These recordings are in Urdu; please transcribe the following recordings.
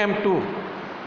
M2,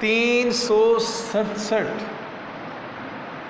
367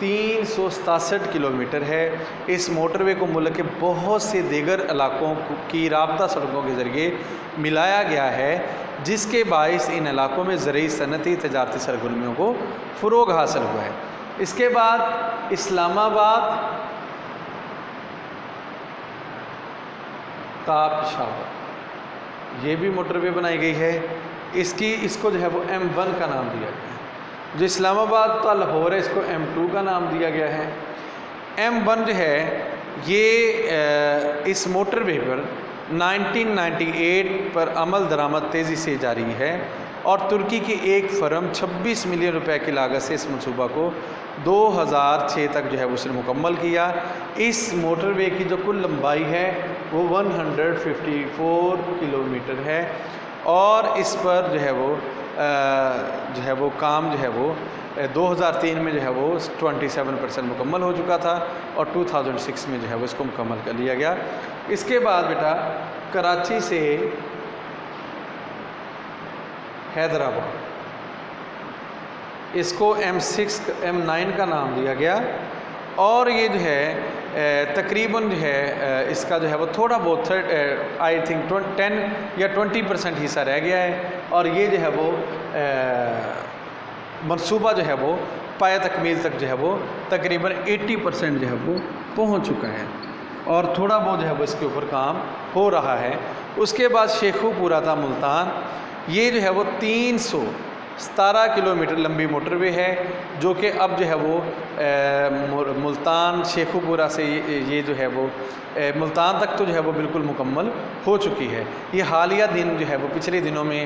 367 کلومیٹر ہے۔ اس موٹر وے کو ملک کے بہت سے دیگر علاقوں کی رابطہ سڑکوں کے ذریعے ملایا گیا ہے، جس کے باعث ان علاقوں میں زرعی، صنعتی، تجارتی سرگرمیوں کو فروغ حاصل ہوا ہے۔ اس کے بعد اسلام آباد تا پشاور یہ بھی موٹر وے بنائی گئی ہے۔ اس کو جو ہے وہ M1 کا نام دیا گیا ہے۔ جو اسلام آباد تا لاہور ہے اس کو M2 کا نام دیا گیا ہے۔ M1 جو ہے یہ اس موٹر وے پر 1998 پر عمل درآمد تیزی سے جاری ہے، اور ترکی کی ایک فرم 26 ملین روپے کی لاگت سے اس منصوبہ کو 2006 تک جو ہے اس نے مکمل کیا۔ اس موٹر وے کی جو کل لمبائی ہے وہ 154 کلومیٹر ہے، اور اس پر جو ہے وہ کام جو ہے وہ 2003 میں جو ہے وہ 27% مکمل ہو چکا تھا، اور 2006 میں جو ہے وہ اس کو مکمل کر لیا گیا۔ اس کے بعد بیٹا کراچی سے حیدرآباد، اس کو M9 کا نام دیا گیا، اور یہ جو ہے تقریباً جو ہے اس کا جو ہے وہ تھوڑا بہت آئی تھنک 10 یا 20% حصہ رہ گیا ہے، اور یہ جو ہے وہ منصوبہ جو ہے وہ پایہ تکمیل تک جو ہے وہ تقریباً 80% جو ہے وہ پہنچ چکا ہے، اور تھوڑا بہت جو ہے وہ اس کے اوپر کام ہو رہا ہے۔ اس کے بعد شیخو پورہ تا ملتان، یہ جو ہے وہ 317 کلومیٹر لمبی موٹر وے ہے، جو کہ اب جو ہے وہ ملتان شیخو پورہ سے یہ جو ہے وہ ملتان تک تو جو ہے وہ بالکل مکمل ہو چکی ہے۔ یہ حالیہ دن جو ہے وہ پچھلے دنوں میں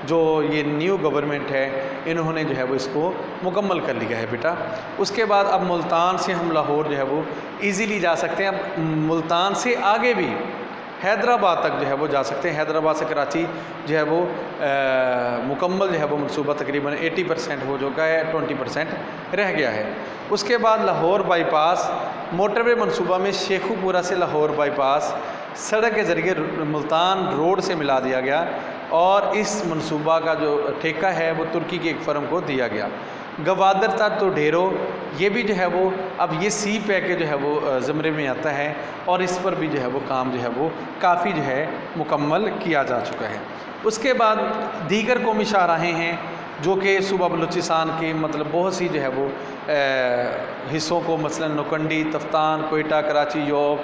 جو یہ نیو گورنمنٹ ہے انہوں نے جو ہے وہ اس کو مکمل کر لیا ہے بیٹا۔ اس کے بعد اب ملتان سے ہم لاہور جو ہے وہ ایزیلی جا سکتے ہیں۔ اب ملتان سے آگے بھی حیدرآباد تک جو ہے وہ جا سکتے ہیں۔ حیدرآباد سے کراچی جو ہے وہ مکمل جو ہے وہ منصوبہ تقریباً 80% ہو چکا ہے، 20% رہ گیا ہے۔ اس کے بعد لاہور بائی پاس موٹر وے منصوبہ میں شیخو پورہ سے لاہور بائی پاس سڑک کے ذریعے ملتان روڈ سے ملا دیا گیا، اور اس منصوبہ کا جو ٹھیکہ ہے وہ ترکی کی ایک فرم کو دیا گیا۔ گوادر تا تو ڈھیرو، یہ بھی جو ہے وہ اب یہ سی پیک جو ہے وہ زمرے میں آتا ہے، اور اس پر بھی جو ہے وہ کام جو ہے وہ کافی جو ہے مکمل کیا جا چکا ہے۔ اس کے بعد دیگر قومی شاہراہیں ہیں جو کہ صوبہ بلوچستان کے مطلب بہت سی جو ہے وہ حصوں کو، مثلا نوکنڈی، تفتان، کوئٹہ، کراچی، یوب،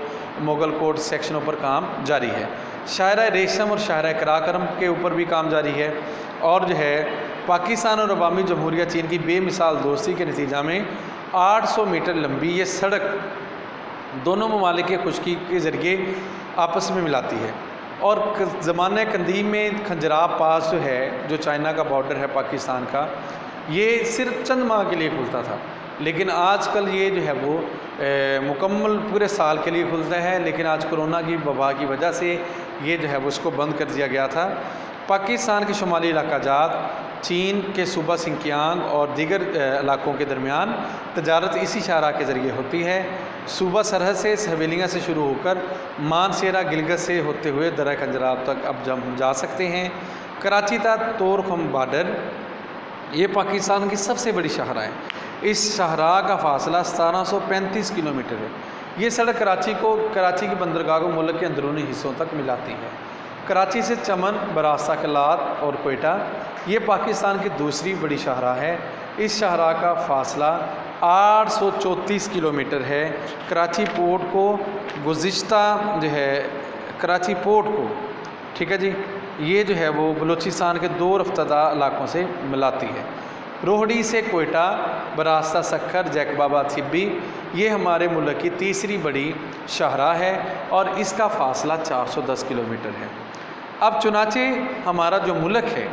مغل کوٹ سیکشنوں پر کام جاری ہے۔ شاہراہ ریشم اور شاہراہ قراقرم کے اوپر بھی کام جاری ہے، اور جو ہے پاکستان اور عوامی جمہوریہ چین کی بے مثال دوستی کے نتیجہ میں 800 میٹر لمبی یہ سڑک دونوں ممالک کے خشکی کے ذریعے آپس میں ملاتی ہے، اور زمانہ قدیم میں کھنجراب پاس جو ہے جو چائنا کا بارڈر ہے پاکستان کا، یہ صرف چند ماہ کے لیے کھلتا تھا، لیکن آج کل یہ جو ہے وہ مکمل پورے سال کے لیے کھلتا ہے، لیکن آج کرونا کی وبا کی وجہ سے یہ جو ہے وہ اس کو بند کر دیا گیا تھا۔ پاکستان کے شمالی علاقہ جات، چین کے صوبہ سنکیانگ اور دیگر علاقوں کے درمیان تجارت اسی شاہراہ کے ذریعے ہوتی ہے۔ صوبہ سرحد سے حویلیاں سے شروع ہو کر مانسیرا گلگت سے ہوتے ہوئے درہ کھنجراب تک اب جا سکتے ہیں۔ کراچی تا تورخم بارڈر یہ پاکستان کی سب سے بڑی شاہراہ ہے۔ اس شاہراہ کا فاصلہ 1735 کلومیٹر ہے۔ یہ سڑک کراچی کی بندرگاہ کو ملک کے اندرونی حصوں تک ملاتی ہے۔ کراچی سے چمن، براستہ کلات اور کوئٹہ یہ پاکستان کی دوسری بڑی شاہراہ ہے۔ اس شاہراہ کا فاصلہ 834 کلومیٹر ہے۔ کراچی پورٹ کو گزشتہ جو ہے کراچی پورٹ کو ٹھیک ہے جی، یہ جو ہے وہ بلوچستان کے دو رفتہ علاقوں سے ملاتی ہے۔ روہڑی سے کوئٹہ، براستہ سکھر، جیکب آباد سبی یہ ہمارے ملک کی تیسری بڑی شاہراہ ہے، اور اس کا فاصلہ 410 کلومیٹر ہے۔ اب چنانچہ ہمارا جو ملک ہے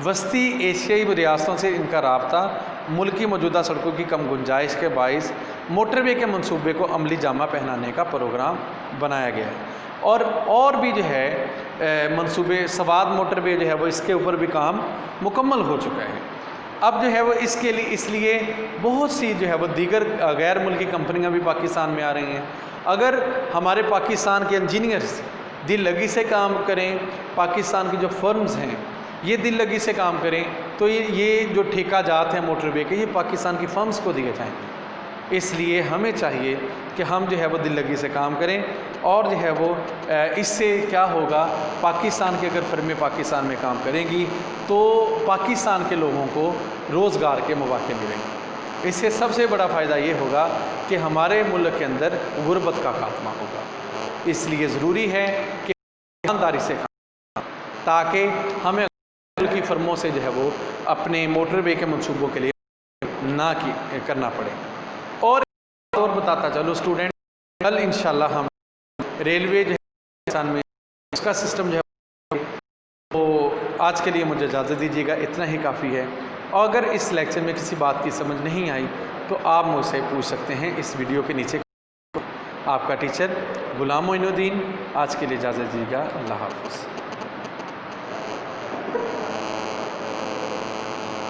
وسطی ایشیائی ریاستوں سے ان کا رابطہ ملک کی موجودہ سڑکوں کی کم گنجائش کے باعث موٹر وے کے منصوبے کو عملی جامہ پہنانے کا پروگرام بنایا گیا ہے، اور بھی جو ہے منصوبے سوات موٹر وے جو ہے وہ اس کے اوپر بھی کام مکمل ہو چکا ہے۔ اب جو ہے وہ اس لیے بہت سی جو ہے وہ دیگر غیر ملکی کمپنیاں بھی پاکستان میں آ رہی ہیں۔ اگر ہمارے پاکستان کے انجینئرز دل لگی سے کام کریں، پاکستان کی جو فرمز ہیں یہ دل لگی سے کام کریں، تو یہ جو ٹھیکہ جات ہیں موٹر وے کے یہ پاکستان کی فرمز کو دیے جائیں گے۔ اس لیے ہمیں چاہیے کہ ہم جو ہے وہ دل لگی سے کام کریں، اور جو ہے وہ اس سے کیا ہوگا، پاکستان کے اگر فرمیں پاکستان میں کام کریں گی تو پاکستان کے لوگوں کو روزگار کے مواقع ملیں گے۔ اس سے سب سے بڑا فائدہ یہ ہوگا کہ ہمارے ملک کے اندر غربت کا خاتمہ ہوگا۔ اس لیے ضروری ہے کہ ایمانداری سے کام کریں تاکہ ہمیں کی فرموں سے جو ہے وہ اپنے موٹر وے کے منصوبوں کے لیے نہ کرنا پڑے۔ اور بتاتا چلو اسٹوڈنٹ، کل انشاءاللہ ہم ریلوے جو ہے پاکستان میں اس کا سسٹم جو ہے وہ آج کے لیے مجھے اجازت دیجیے گا، اتنا ہی کافی ہے۔ اور اگر اس لیکچر میں کسی بات کی سمجھ نہیں آئی تو آپ مجھ سے پوچھ سکتے ہیں اس ویڈیو کے نیچے۔ آپ کا ٹیچر غلام معین الدین، آج کے لیے اجازت دیجیے گا، اللہ حافظ۔